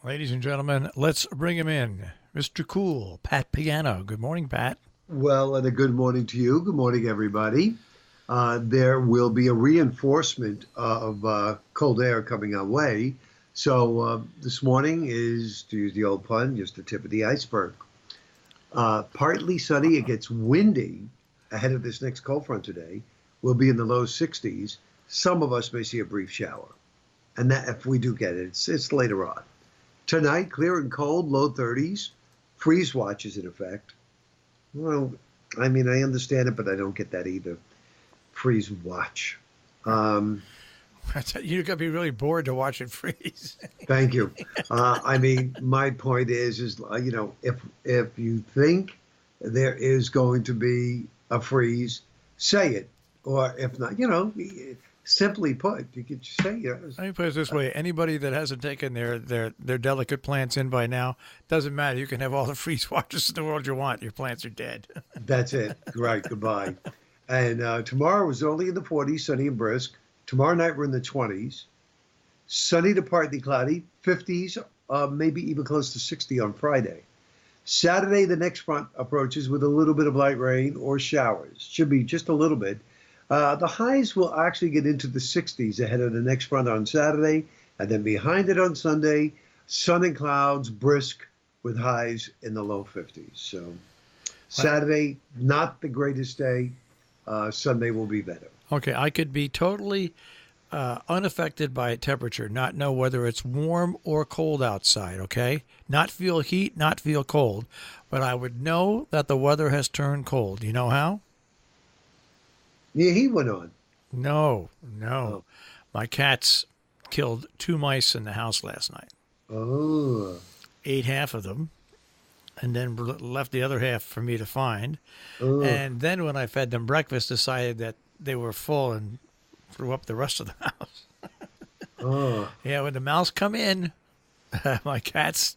Ladies and gentlemen, let's bring him in. Mr. Cool, Pat Pagano. Good morning, Pat. Well, and a good morning to you. Good morning, everybody. There will be a reinforcement of cold air coming our way. So this morning is, to use the old pun, just the tip of the iceberg. Partly sunny. It gets windy ahead of this next cold front today. We'll be in the low 60s. Some of us may see a brief shower. And that, if we do get it, it's later on. Tonight, clear and cold, low 30s. Freeze watch is in effect. Well, I mean, I understand it, but I don't get that either. Freeze watch. You're going to be really bored to watch it freeze. Thank you. I mean, my point is, if you think there is going to be a freeze, say it. Or if not, simply put, you could just say, Let me put it this way. Anybody that hasn't taken their delicate plants in by now, doesn't matter. You can have all the freeze watches in the world you want. Your plants are dead. That's it. Right. Goodbye. And tomorrow was only in the 40s, sunny and brisk. Tomorrow night we're in the 20s. Sunny to partly cloudy, 50s, maybe even close to 60 on Friday. Saturday, the next front approaches with a little bit of light rain or showers. Should be just a little bit. The highs will actually get into the 60s ahead of the next front on Saturday, and then behind it on Sunday, sun and clouds, brisk, with highs in the low 50s. So Saturday, not the greatest day. Sunday will be better. Okay, I could be totally unaffected by temperature, not know whether it's warm or cold outside, okay? Not feel heat, not feel cold, but I would know that the weather has turned cold. You know how? Yeah, he went on. No. Oh. My cats killed 2 mice in the house last night. Oh. Ate half of them, and then left the other half for me to find. Oh. And then when I fed them breakfast, decided that they were full and threw up the rest of the house. Oh. Yeah, when the mouse come in, my cats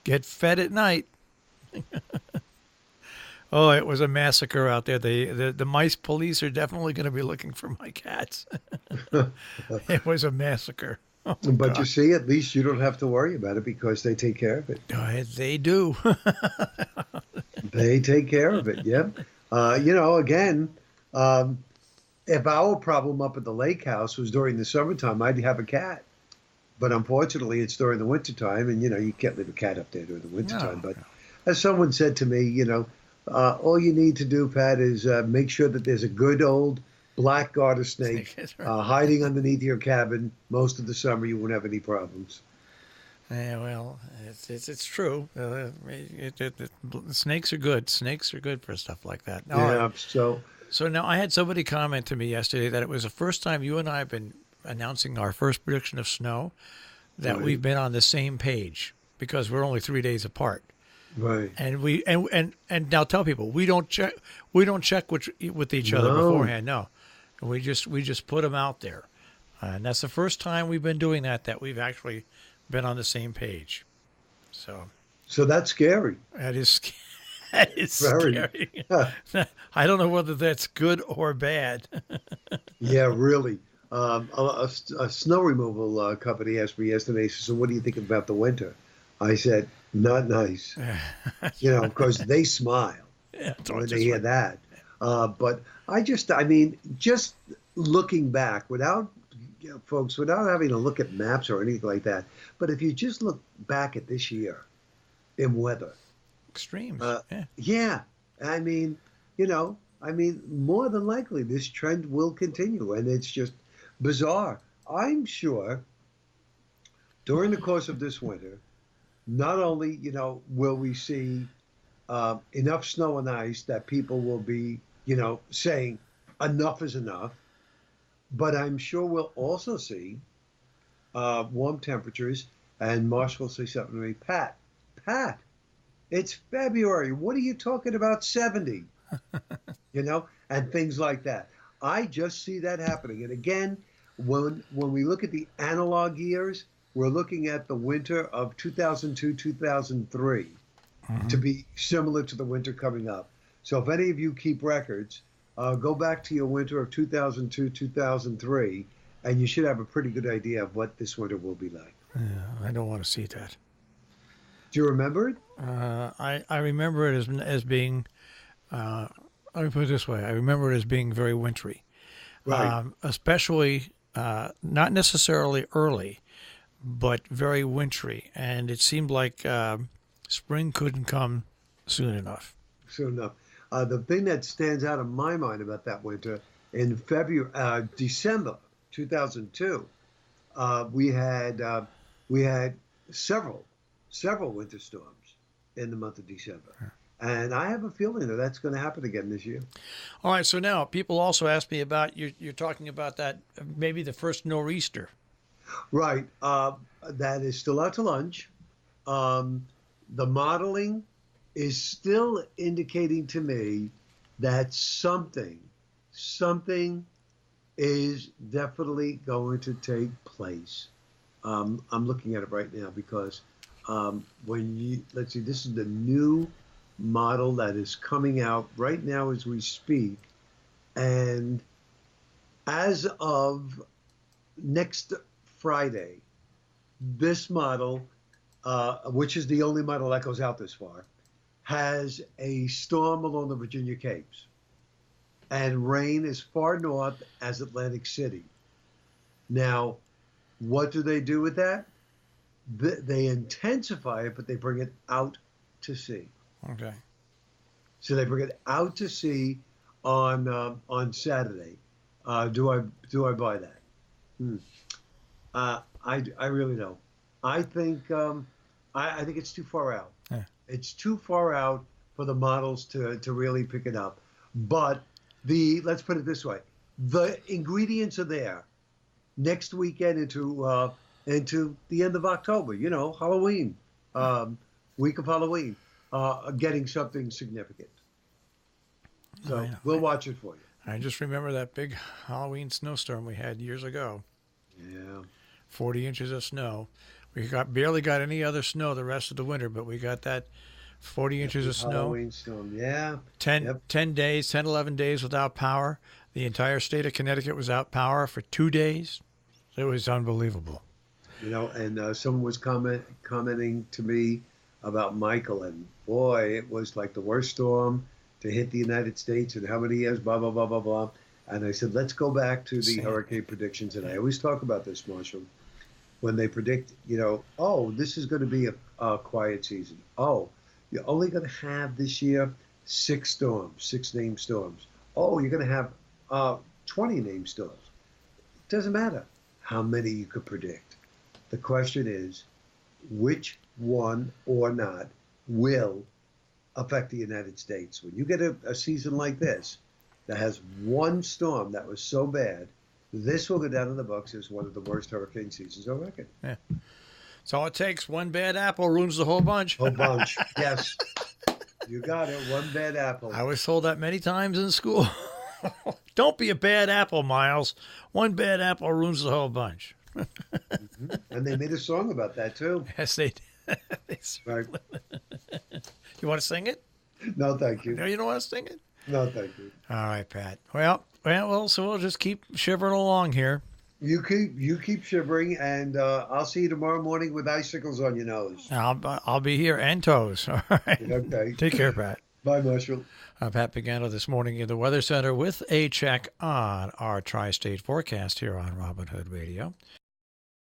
get fed at night. Oh, it was a massacre out there. The mice police are definitely going to be looking for my cats. It was a massacre. Oh, But God. you see, at least you don't have to worry about it because they take care of it. They do. They take care of it, yeah. Again, if our problem up at the lake house was during the summertime, I'd have a cat. But unfortunately, it's during the wintertime, and, you can't leave a cat up there during the wintertime. No. But as someone said to me, all you need to do, Pat, is make sure that there's a good old black garter snake hiding underneath your cabin. Most of the summer, you won't have any problems. Yeah, well, it's true. Snakes are good. Snakes are good for stuff like that. Yeah, So now I had somebody comment to me yesterday that it was the first time you and I have been announcing our first prediction of snow that Right. we've been on the same page because we're only 3 days apart. right. And and now tell people we don't check with each other No. beforehand. No, we just put them out there, and that's the first time we've been doing that we've actually been on the same page. So So that's scary. that is that is Very. scary. I don't know whether that's good or bad. Yeah, really. A snow removal company asked me yesterday, so what do you think about the winter? I said, not nice. Because they smile Yeah, it's when just they hear like- that. But just looking back folks, without having to look at maps or anything like that, but if you just look back at this year in weather, extremes. Yeah. yeah, more than likely this trend will continue, and it's just bizarre. I'm sure during the course of this winter, not only will we see enough snow and ice that people will be saying enough is enough, but I'm sure we'll also see warm temperatures. And Marsh will say something to me, Pat, it's February. What are you talking about 70? And things like that. I just see that happening. And again, when we look at the analog years, we're looking at the winter of 2002, 2003 to be similar to the winter coming up. So if any of you keep records, go back to your winter of 2002, 2003, and you should have a pretty good idea of what this winter will be like. I don't want to see that. Do you remember it? I remember it as being. Let me put it this way: I remember it as being very wintry, Right. especially not necessarily early, but very wintry, and it seemed like spring couldn't come soon enough. Soon enough. The thing that stands out in my mind about that winter in December 2002, we had several several winter storms in the month of December, and I have a feeling that that's going to happen again this year. All right, so now people also ask me about you're talking about that maybe the first nor'easter. Right. That is still out to lunch. Um, the modeling is still indicating to me that something is definitely going to take place. I'm looking at it right now because when you let's see, this is the new model that is coming out right now as we speak, and as of next Friday, this model, which is the only model that goes out this far, has a storm along the Virginia Capes and rain as far north as Atlantic City. Now, what do they do with that? They intensify it, but they bring it out to sea. Okay. So they bring it out to sea on Saturday. Do I buy that? Hmm. I really don't. I think I think it's too far out. Yeah. It's too far out for the models to really pick it up. But the let's put it this way: the ingredients are there. Next weekend into the end of October, Halloween, week of Halloween, getting something significant. So we'll watch it for you. I just remember that big Halloween snowstorm we had years ago. Yeah. 40 inches of snow. We barely got any other snow the rest of the winter, but we got that 40 inches of snow. Halloween storm. Yeah. 10, Yep. 10 days, 10, 11 days without power. The entire state of Connecticut was out power for 2 days. It was unbelievable. And someone was commenting to me about Michael, and boy, it was like the worst storm to hit the United States in how many years, blah, blah, blah, blah, blah. And I said, let's go back to the hurricane predictions. And I always talk about this, Marshall, when they predict, oh, this is going to be a quiet season. Oh, you're only going to have this year 6 storms, 6 named storms. Oh, you're going to have 20 named storms. It doesn't matter how many you could predict. The question is, which one or not will affect the United States? When you get a season like this that has one storm that was so bad, this will go down in the books as one of the worst hurricane seasons on record. Yeah. That's all it takes. One bad apple ruins the whole bunch. Whole bunch. Yes. You got it. One bad apple. I was told that many times in school. Don't be a bad apple, Miles. One bad apple ruins the whole bunch. Mm-hmm. And they made a song about that, too. Yes, they did. Right. You want to sing it? No, thank you. No, you don't want to sing it? No, thank you. All right, Pat. Well, so we'll just keep shivering along here. You keep shivering, and I'll see you tomorrow morning with icicles on your nose. I'll be here and toes. All right. Okay. Take care, Pat. Bye, Marshall. Pat Pagano this morning in the Weather Center with a check on our tri-state forecast here on Robin Hood Radio.